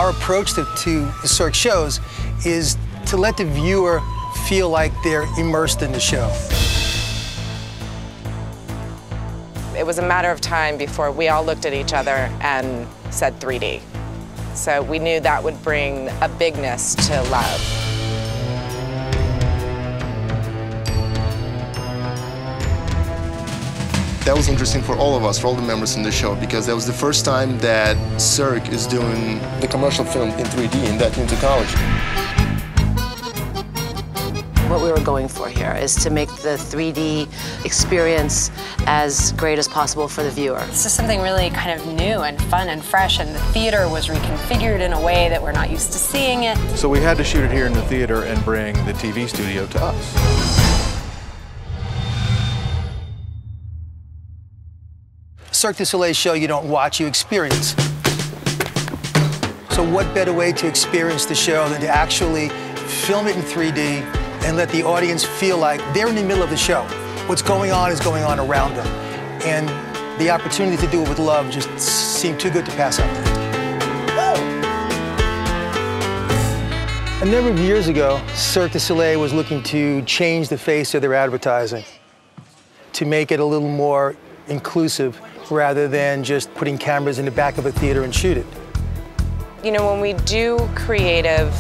Our approach to the Cirque shows is to let the viewer feel like they're immersed in the show. It was a matter of time before we all looked at each other and said 3D. So we knew that would bring a bigness to Love. That was interesting for all of us, for all the members in the show, because that was the first time that Cirque is doing the commercial film in 3D in that new technology. What we were going for here is to make the 3D experience as great as possible for the viewer. This is something really kind of new and fun and fresh, and the theater was reconfigured in a way that we're not used to seeing it. So we had to shoot it here in the theater and bring the TV studio to us. Cirque du Soleil show you don't watch, you experience. So what better way to experience the show than to actually film it in 3D and let the audience feel like they're in the middle of the show. What's going on is going on around them. And the opportunity to do it with Love just seemed too good to pass up. A number of years ago, Cirque du Soleil was looking to change the face of their advertising, to make it a little more inclusive rather than just putting cameras in the back of a theater and shoot it. You know, when we do creative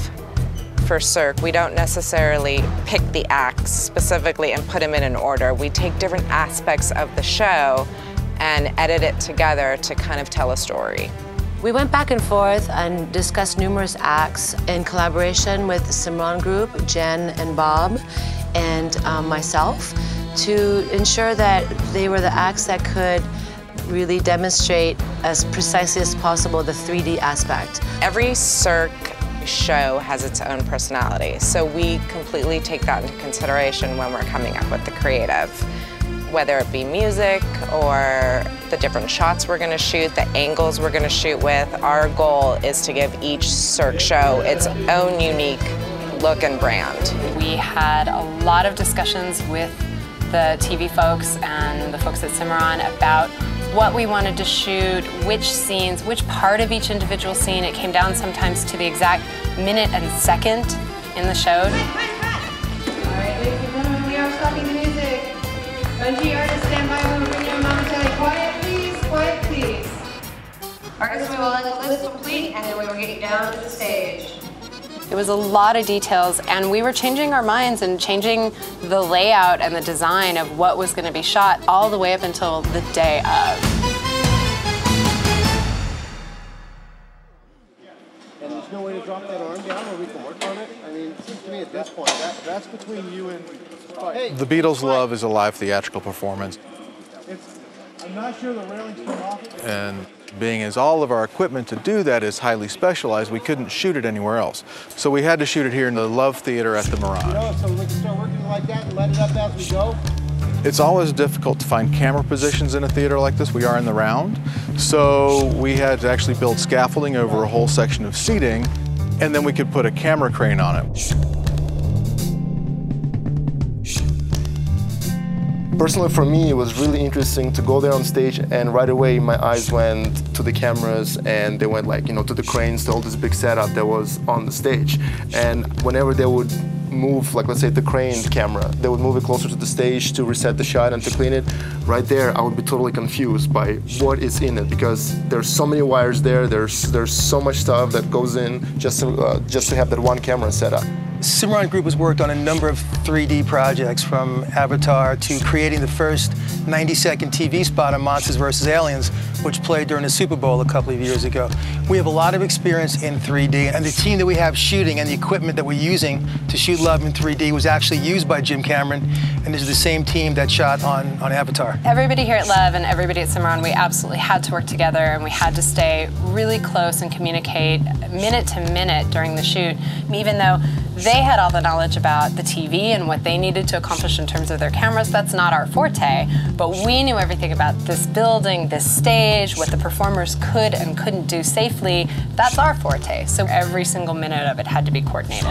for Cirque, we don't necessarily pick the acts specifically and put them in an order. We take different aspects of the show and edit it together to kind of tell a story. We went back and forth and discussed numerous acts in collaboration with the Simran group, Jen and Bob, and myself, to ensure that they were the acts that could really demonstrate as precisely as possible the 3D aspect. Every Cirque show has its own personality, so we completely take that into consideration when we're coming up with the creative. Whether it be music or the different shots we're going to shoot, the angles we're going to shoot with, our goal is to give each Cirque show its own unique look and brand. We had a lot of discussions with the TV folks and the folks at Simran about what we wanted to shoot, which scenes, which part of each individual scene. It came down sometimes to the exact minute and second in the show. All right, ladies and gentlemen, we are stopping the music. Bungee artists, stand by when we bring you momentarily. Quiet, please, quiet, please. Artists, we will let the list complete, and then we will get you down to the stage. It was a lot of details, and we were changing our minds and changing the layout and the design of what was going to be shot all the way up until the day of. And there's no way to drop that arm down where we can work on it? I mean, it seems to me at this point, that's between you and... Hey, The Beatles' Love is a live theatrical performance. I'm not sure the railings come off. And being as all of our equipment to do that is highly specialized, we couldn't shoot it anywhere else. So we had to shoot it here in the Love Theater at the Mirage. You know, so we can start working like that and let it up as we go? It's always difficult to find camera positions in a theater like this. We are in the round. So we had to actually build scaffolding over a whole section of seating, and then we could put a camera crane on it. Personally, for me, it was really interesting to go there on stage, and right away my eyes went to the cameras, and they went like, you know, to the cranes, to all this big setup that was on the stage. And whenever they would move, like let's say the crane camera, they would move it closer to the stage to reset the shot and to clean it. Right there, I would be totally confused by what is in it, because there's so many wires there, there's so much stuff that goes in just to have that one camera set up. Simran Group has worked on a number of 3D projects, from Avatar to creating the first 90-second TV spot on Monsters vs. Aliens, which played during the Super Bowl a couple of years ago. We have a lot of experience in 3D, and the team that we have shooting and the equipment that we're using to shoot Love in 3D was actually used by Jim Cameron, and this is the same team that shot on Avatar. Everybody here at Love and everybody at Simran, we absolutely had to work together, and we had to stay really close and communicate minute to minute during the shoot, even though they had all the knowledge about the TV and what they needed to accomplish in terms of their cameras. That's not our forte, but we knew everything about this building, this stage, what the performers could and couldn't do safely. That's our forte, so every single minute of it had to be coordinated.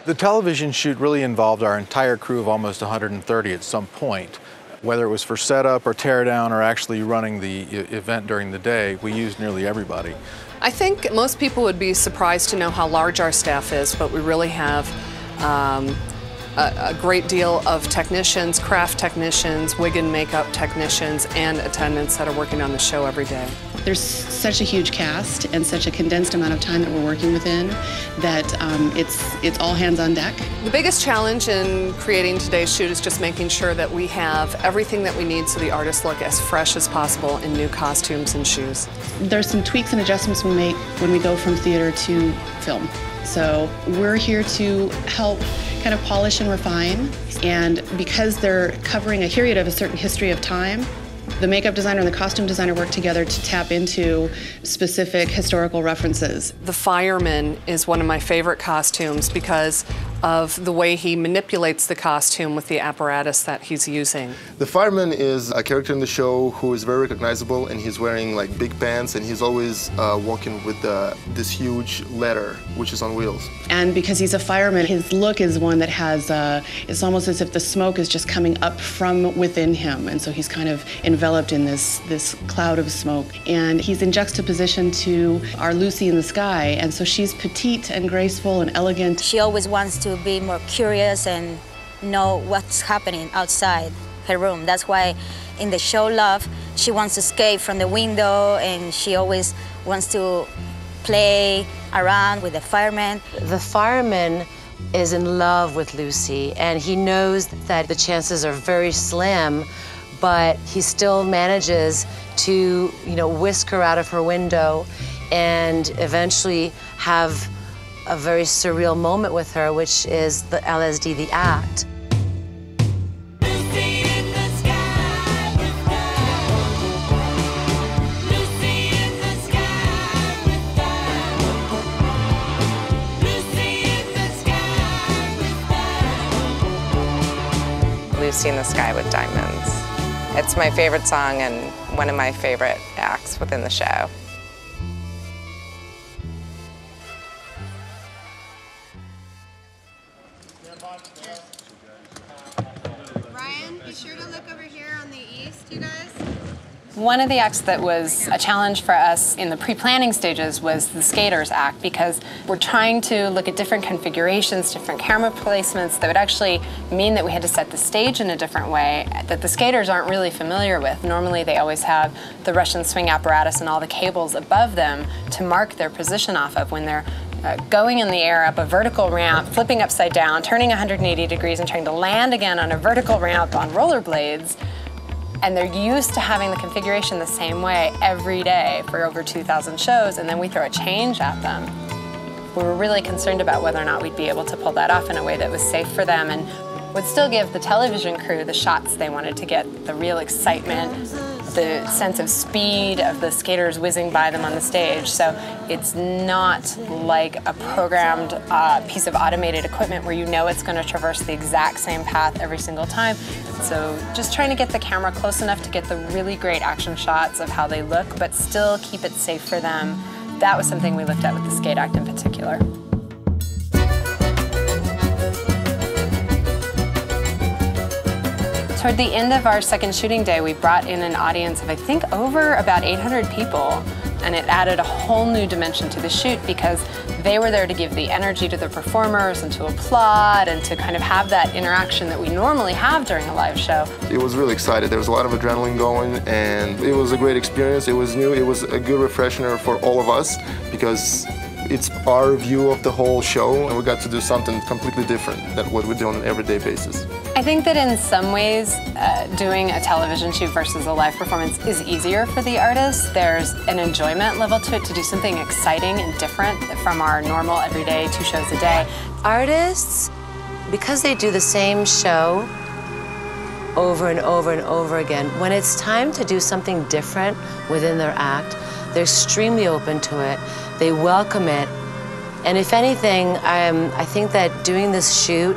The television shoot really involved our entire crew of almost 130 at some point. Whether it was for setup or tear down or actually running the event during the day, we used nearly everybody. I think most people would be surprised to know how large our staff is, but we really have a great deal of technicians, craft technicians, wig and makeup technicians, and attendants that are working on the show every day. There's such a huge cast and such a condensed amount of time that we're working within that it's all hands on deck. The biggest challenge in creating today's shoot is just making sure that we have everything that we need so the artists look as fresh as possible in new costumes and shoes. There's some tweaks and adjustments we make when we go from theater to film. So we're here to help kind of polish and refine, and because they're covering a period of a certain history of time, the makeup designer and the costume designer work together to tap into specific historical references. The fireman is one of my favorite costumes because of the way he manipulates the costume with the apparatus that he's using. The fireman is a character in the show who is very recognizable, and he's wearing like big pants, and he's always walking with this huge ladder, which is on wheels. And because he's a fireman, his look is one that has, it's almost as if the smoke is just coming up from within him, and so he's kind of enveloped in this cloud of smoke. And he's in juxtaposition to our Lucy in the sky, and so she's petite and graceful and elegant. She always wants to be more curious and know what's happening outside her room. That's why in the show Love, she wants to escape from the window, and she always wants to play around with the fireman. The fireman is in love with Lucy, and he knows that the chances are very slim, but he still manages to, whisk her out of her window and eventually have a very surreal moment with her, which is the LSD, the act. Lucy in the Sky with Diamonds. It's my favorite song and one of my favorite acts within the show. Ryan, be sure to look over here on the east, you guys. One of the acts that was a challenge for us in the pre-planning stages was the skaters act, because we're trying to look at different configurations, different camera placements that would actually mean that we had to set the stage in a different way that the skaters aren't really familiar with. Normally they always have the Russian swing apparatus and all the cables above them to mark their position off of when they're going in the air up a vertical ramp, flipping upside down, turning 180 degrees and trying to land again on a vertical ramp on rollerblades. And they're used to having the configuration the same way every day for over 2,000 shows, and then we throw a change at them. We were really concerned about whether or not we'd be able to pull that off in a way that was safe for them and would still give the television crew the shots they wanted to get, the real excitement, the sense of speed of the skaters whizzing by them on the stage. So it's not like a programmed piece of automated equipment where you know it's going to traverse the exact same path every single time. So just trying to get the camera close enough to get the really great action shots of how they look, but still keep it safe for them. That was something we looked at with the skate act in particular. Toward the end of our second shooting day, we brought in an audience of, I think, over about 800 people, and it added a whole new dimension to the shoot because they were there to give the energy to the performers and to applaud and to kind of have that interaction that we normally have during a live show. It was really exciting. There was a lot of adrenaline going, and it was a great experience. It was new. It was a good refresher for all of us because it's our view of the whole show, and we got to do something completely different than what we do on an everyday basis. I think that in some ways, doing a television shoot versus a live performance is easier for the artists. There's an enjoyment level to it to do something exciting and different from our normal everyday 2 shows a day. Artists, because they do the same show over and over and over again, when it's time to do something different within their act, they're extremely open to it. They welcome it. And if anything, I think that doing this shoot,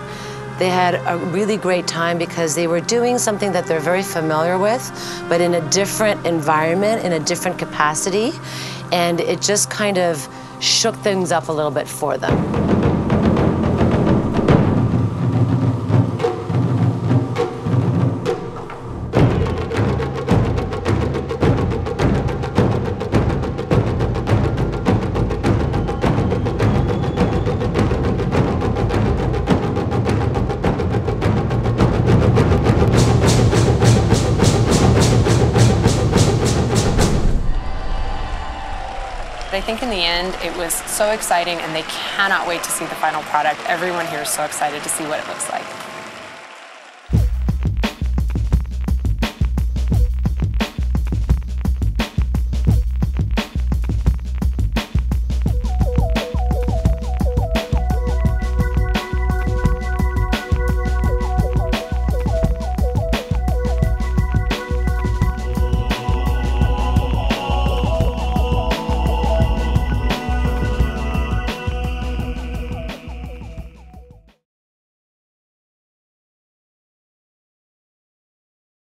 they had a really great time because they were doing something that they're very familiar with, but in a different environment, in a different capacity, and it just kind of shook things up a little bit for them. I think in the end, it was so exciting, and they cannot wait to see the final product. Everyone here is so excited to see what it looks like.